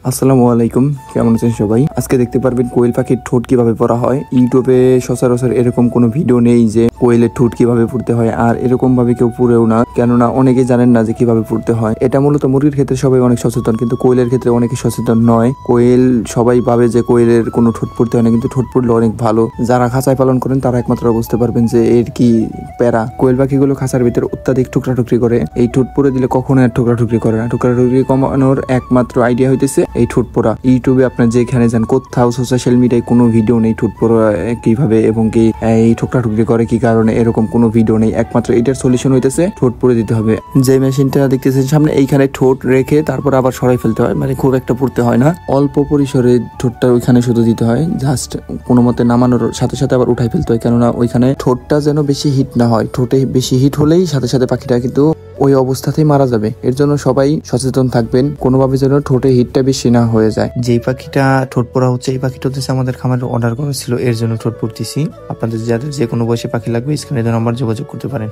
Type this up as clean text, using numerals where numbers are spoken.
আসসালামু আলাইকুম, কেমন আছেন সবাই? আজকে দেখতে পারবেন কোয়েল পাখির ঠোঁট কিভাবে পরা হয়। ইউটিউবে সচরাচর এরকম কোনো ভিডিও নেই যে কোয়েলের ঠোঁট কিভাবে পুড়তে হয়, আর এরকম ভাবে কেউ পুড়েও না, কেননা অনেকেই জানেন না যে কিভাবে পুড়তে হয়। এটা মূলত মুরগির ক্ষেত্রে সবাই অনেক সচেতন, কিন্তু কোয়েলের ক্ষেত্রে অনেকে সচেতন নয়। কোয়েল সবাই ভাবে যে কোয়েলের কোনো ঠোঁট পুড়তে হয় না, কিন্তু ঠোঁট পুড়লে অনেক ভালো। যারা খাঁচায় পালন করেন তারা একমাত্র বুঝতে পারবেন যে এর কি প্যারা। কোয়েল পাখিগুলো খাঁচার ভিতরে অত্যাধিক টুকরা-টুকরি করে। এই ঠোঁট পুড়ে দিলে কখনো আর টুকরা-টুকরি করে না। টুকরা-টুকরি কমানোর একমাত্র আইডিয়া হইতেছে এই ঠোঁট পোড়া। ইউটিউবে আপনার যেখানে যান, কোথাও সোশ্যাল মিডিয়ায় কোনো ভিডিও নেই ঠোঁট পোড়া কিভাবে এবং কি এই টুকরা-টুকরি করে কি কারণে, এরকম কোনো ভিডিও নেই। একমাত্র এটার সলিউশন হইতেছে ঠোঁট পুড়ে দিতে হবে। যে মেশিনটা দেখতেছেন সামনে, এইখানে ঠোঁট রেখে তারপর আবার সরাই ফেলতে হয়, মানে খুব একটা পুড়তে হয় না। অল্প পরিসরে ঠোঁটটা ওইখানে শুধু দিতে হয়, জাস্ট কোনো মতে নামানোর সাথে সাথে আবার উঠাই ফেলতে হয়, কেননা ওইখানে ঠোঁটটা যেন বেশি হিট না হয়। ঠোঁটে বেশি হিট হলেই সাথে সাথে পাখিটা কিন্তু ওই অবস্থাতেই মারা যাবে। এর জন্য সবাই সচেতন থাকবেন, কোনোভাবে যেন ঠোঁটে হিটটা বেশি না হয়ে যায়। যেই পাখিটা ঠোঁট পোড়া হচ্ছে, এই পাখিটা হচ্ছে আমাদের খামারে অর্ডার করা ছিল, এর জন্য ঠোঁট পুড়তেছি। আপনাদের যাদের যে কোনো বয়সে পাখি লাগবে স্ক্রিনে দেওয়া নাম্বার যোগাযোগ করতে পারেন।